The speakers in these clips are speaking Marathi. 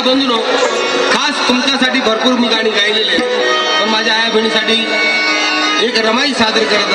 बंधूंनो, खास तुमच्यासाठी भरपूर मी गाणी गायलेली आहेत, पण माझ्या आया बहिणीसाठी एक रमाई सादर करत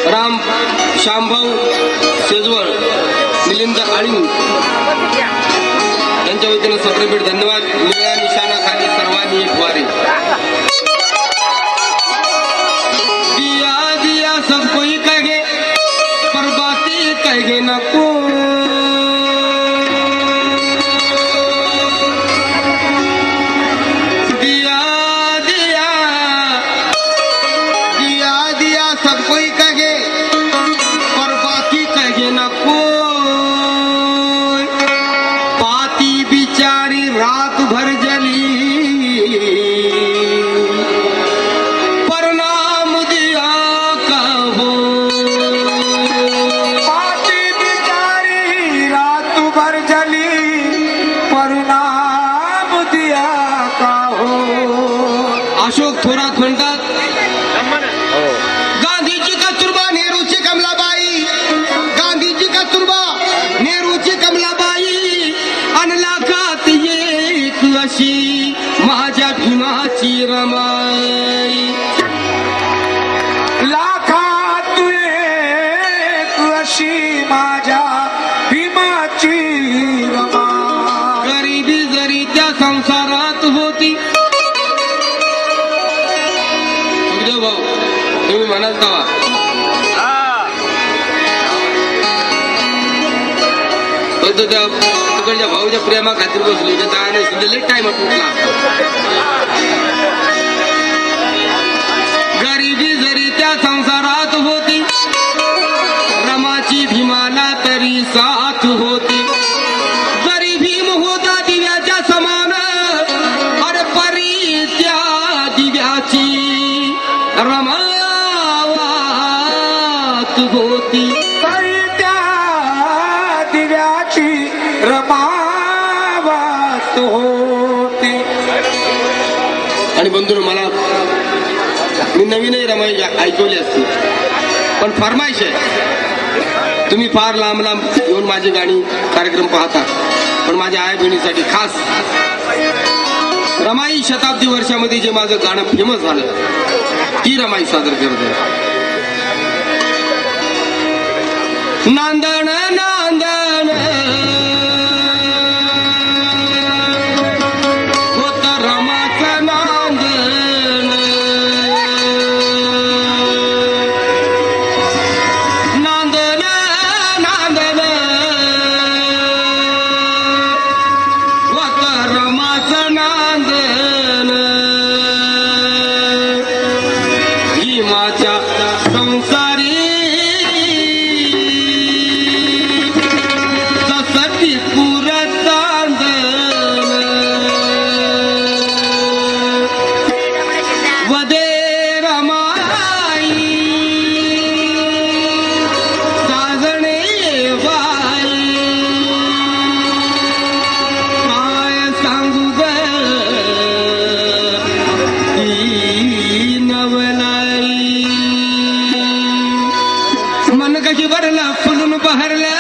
राम शामभाऊ सेजवळ, मिलिंद आळीव यांच्या वतीनं सप्रेमेट धन्यवाद. निळ्या निशाणाखाली सर्वांनी एक वारे. दिया दिया सब कोई कहे पर बातें कहे न को. दिया दिया दिया दिया सब कोई कहे पर बाकी कहे न कोई. पाती बिचारी रात भर जली पर नाम दिया कहो. पाती बिचारी रात भर जली पर नाम दिया कहो. अशोक थोरात म्हणतात, गांधीजी कस्तुरबा नेहरूची कमलाबाई, गांधीजी कस्तुरबा नेहरूची कमलाबाई, अन लाखात एक अशी माझ्या भीमाची रमाई. लाखात एक अशी माझ्या भीमाची रमा. गरिबी जरी त्या संसारात होती. सुखदेव भाऊ, तुम्ही म्हणाल का त्या तिकडच्या भाऊच्या प्रेमा खातीर बसली त्याने शिंदे टाइम तुटला. गरिबी जरी त्या संसारात होती, रमाची भीमाला तरी साथ होती. जरी भीम होता दिव्याच्या समान, अरे परी त्या दिव्याची रमावात होती. तरी त्या दिव्याची रमावात होती. आणि बंधू, मला मी नवीनही रमाई ऐकवली असती, पण फरमाईश आहे. तुम्ही फार लांब लांब येऊन माझी गाणी कार्यक्रम पाहता, पण माझ्या आई बहिणीसाठी खास रमाई शताब्दी वर्षामध्ये जे माझं गाणं फेमस झालं ती रमाई सादर करते. नांदण नांदण होत रमाचं नांदण. नांदण नांदण होत रमाचं नांदण. भीमाच्या संसारी सती पुरतांदण. वदे रमाई साजणे बाई. काय सांगू ग ही नवलाई. मन कशी भरलं फुलून बहरलं.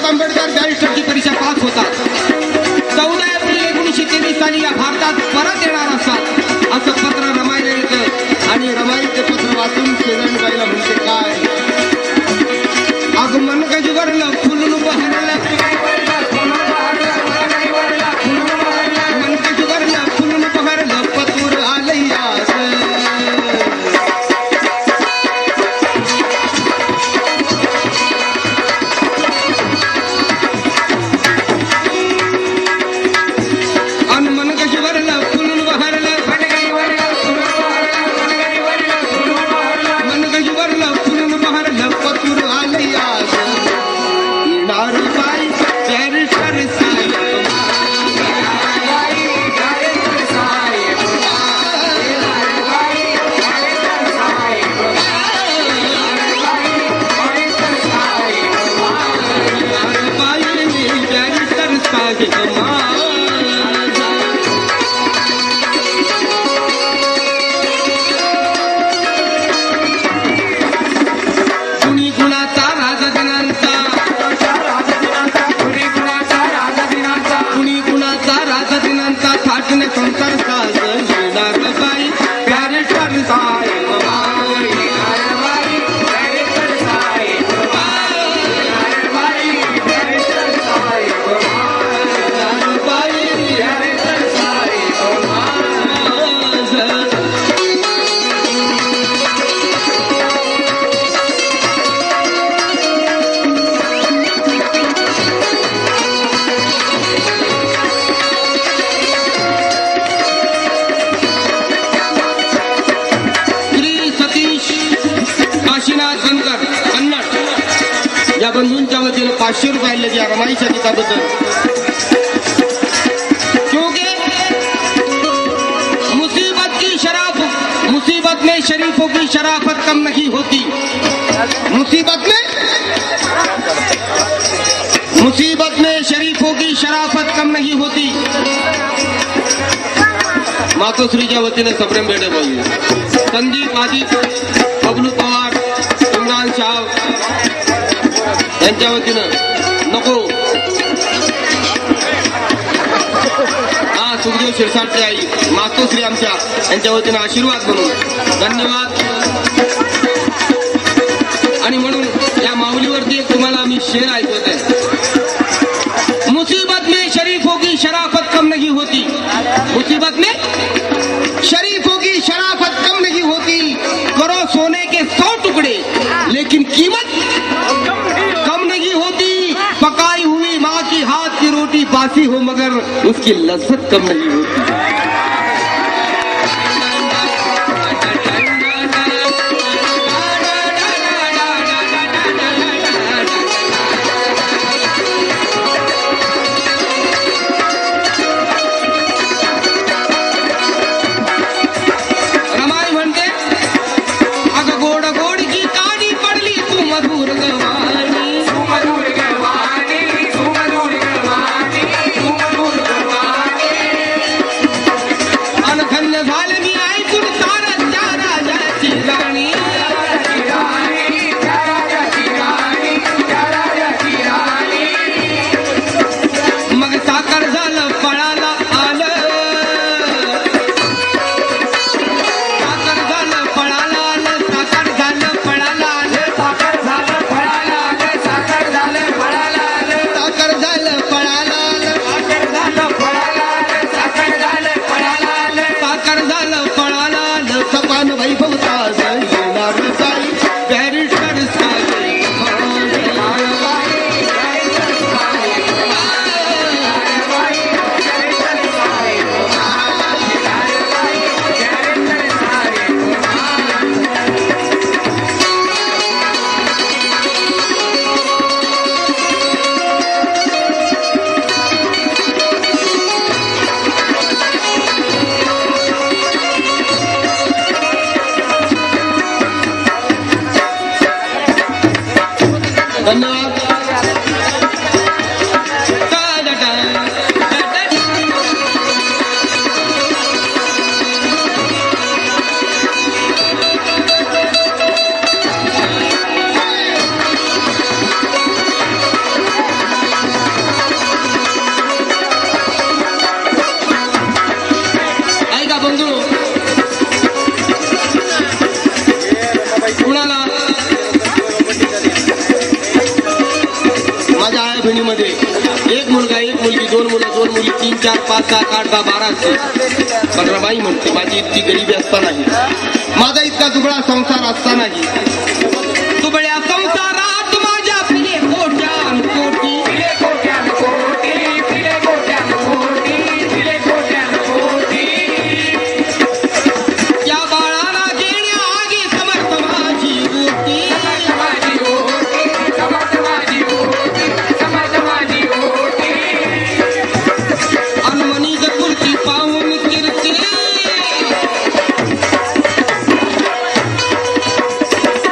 आंबेडकर बॅरिस्टरची परीक्षा पास होतात. 14 एप्रिल 1923 साली या भारतात परत येणार असतात असं पत्र रमाईला येतं. आणि रमाईचे पत्र वाचून शेजारीबाईला म्हणते काय. अगं मन कशी भरलं फुलून बहरलं. मन कशी भरलं फुलून बहरलं पतूर आलैया. संसार साजणार बाई बॅरिस्टर साहेब. या बंधूंच्या वतीने 500 रुपये लगे या रमाईच्या गीताबद्दल. क्योंकि मुसीबत में शरीफों की शराफत कम नहीं होती. मुसीबत में शरीफों की शराफत कम नहीं होती. मातोश्रीच्या वतीने सप्रेम बेडे बोलले. संदीप आदित्य, बबलू पवार, इम्रान शाह यांच्या वतीनं नको. हा सुखदेव शिरसाटची आई मातोश्री आमच्या यांच्या वतीनं आशीर्वाद म्हणून धन्यवाद. आणि म्हणून या माऊलीवरती एक तुम्हाला आम्ही शेर ऐकवत आहे. मुसीबत में शरीफों की शराफत कम नहीं होती. मुसीबत में शरीफों की शराफत कम नहीं होती. करो सोने के 100 टुकड़े लेकिन कीमत कम नहीं होती. पकाई हुई माँ की हाथ की रोटी बासी हो मगर उसकी लज्जत कम नहीं होती. भाया बहिणीमध्ये एक मुलगा एक मुलगी दोन मुलं दोन मुली 3 4 5 6 8 10 12 असते पण रमाई म्हणते माझी इतकी गरिबी असतानाही माझा इतका दुबळा संसार असतानाही दुबळ्या संसारात माझ्या पिले कोट्यान कोटी या बाळाला देण्याआधी समर्थ माझी गोटी अनमनी गपुरती पाहून कीर्ती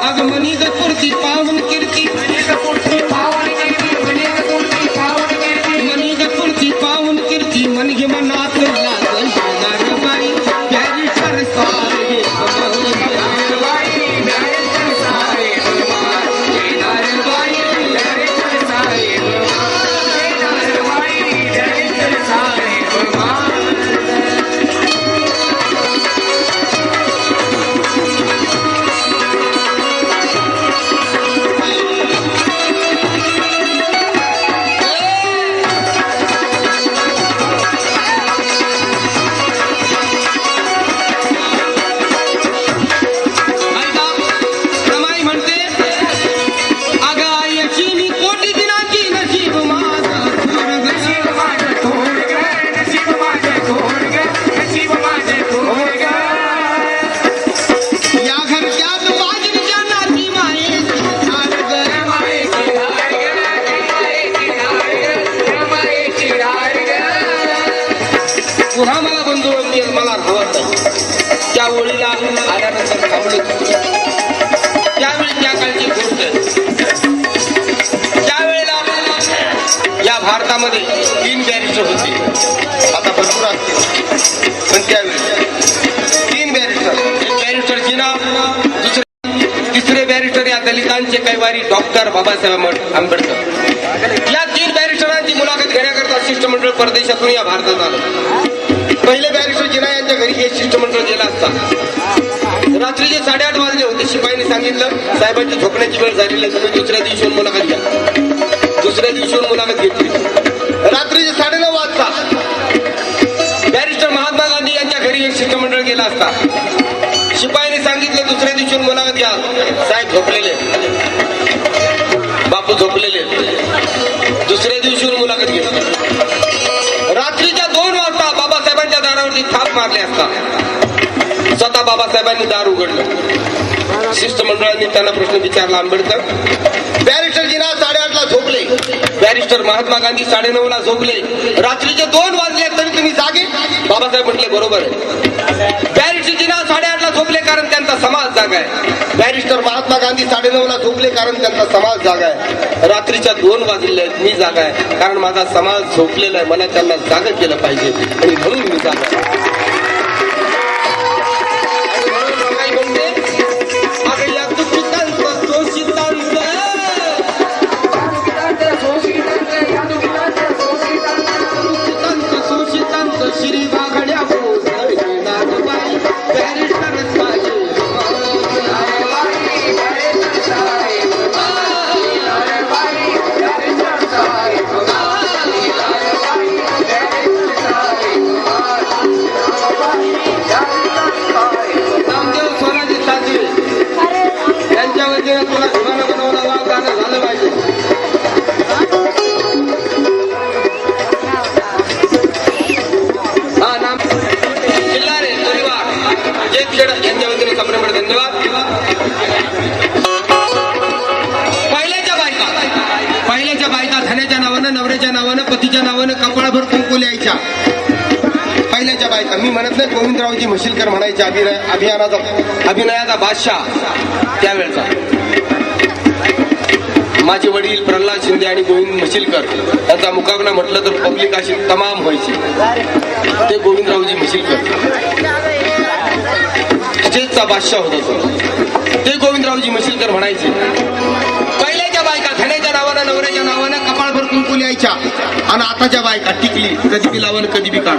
अगमनी गपुरती पाहून कीर्ती मनी गपुरती पाहून कीर्ती मन घे मनात लागल नारबाई प्यारी सरसारे रमाई म्हणते अगं आईची मी कोटी दिनाची नशीब माझं या घरच्यात बाजरीच्या नाती मायेची पुन्हा मला बंधू मला राहत नाही त्या ओळीला आल्यानंतर थांबलो त्यावेळी त्या काळची गोष्ट आहे त्यावेळेला या भारतामध्ये 3 बॅरिस्टर होते आता भरपूर असतील पण त्यावेळी 3 बॅरिस्टर एक बॅरिस्टर जिना तिसरे बॅरिस्टर या दलितांचे कैवारी डॉक्टर बाबासाहेब आंबेडकर या 3 बॅरिस्टरांची मुलाखत घेण्याकरता शिष्टमंडळ परदेशातून या भारतात आलं पहिले बॅरिस्टर जिना यांच्या घरी हे शिष्टमंडळ गेला असता रात्रीचे 8:30 वाजले होते शिपाईने सांगितलं साहेबांची झोपण्याची वेळ झालेली आहे तुम्ही दुसऱ्या दिवशी येऊन मुलाखत घ्या दुसऱ्या दिवशी येऊन मुलाखत घेतली रात्रीचे 9:30 वाजता बॅरिस्टर महात्मा गांधी यांच्या घरी एक शिष्टमंडळ गेला असता शिपाईने सांगितलं दुसऱ्या दिवशी येऊन मुलाखत घ्या साहेब झोपलेले बापू झोपलेले दुसऱ्या दिवशी येऊन मुलाखत घेतली रात्रीच्या 2 वाजता बाबासाहेबांच्या दारावरती थाप मारले असता स्वतः बाबासाहेबांनी दार उघडलं शिष्टमंडळांनी त्यांना प्रश्न विचारला आंबेडकर बॅरिस्टर जिना 8:30ला झोपले बॅरिस्टर महात्मा गांधी 9:30ला झोपले रात्रीचे 2 वाजले तरी तुम्ही जागे बाबासाहेब म्हटले बरोबर आहे बॅरिस्टर जिना 8:30ला झोपले कारण त्यांचा समाज जागा आहे बॅरिस्टर महात्मा गांधी 9:30ला झोपले कारण त्यांचा समाज जागा आहे रात्रीच्या 2 वाजले आहेत मी जागा आहे कारण माझा समाज झोपलेला आहे मला त्यांना जागा केलं पाहिजे आणि म्हणून मी जागा आहे श्री वाघड्या नागबाई बॅरिस्टर नामदेव सोनाजी साजरे यांच्या वतीने तुला विमानं बनवलं वाव गाणं झालं पाहिजे यांच्या वतीने संभ्रमण धन्यवाद पहिल्याच्या बायका धन्याच्या नावानं नवऱ्याच्या नावानं पतीच्या नावानं कपाळभर कुंकू लिहायच्या पहिल्याच्या बायका मी म्हणत नाही गोविंदरावजी म्हशीलकर म्हणायचे अभिनयाचा बादशाह त्यावेळचा माझे वडील प्रल्हाद शिंदे आणि गोविंद म्हशीलकर यांचा मुकाबला म्हटलं तर पब्लिक अशी तमाम व्हायची ते गोविंदरावजी म्हशीलकर स्टेजचा बादशाह होता तो ते गोविंदरावजी म्हशीलकर म्हणायचे पहिल्याच्या बायका धन्याच्या नावानं नवऱ्याच्या नावानं कपाळभर कुंकू लिहायच्या आणि आताच्या बायका टिकली कधी बी लावणं कधी बी काढ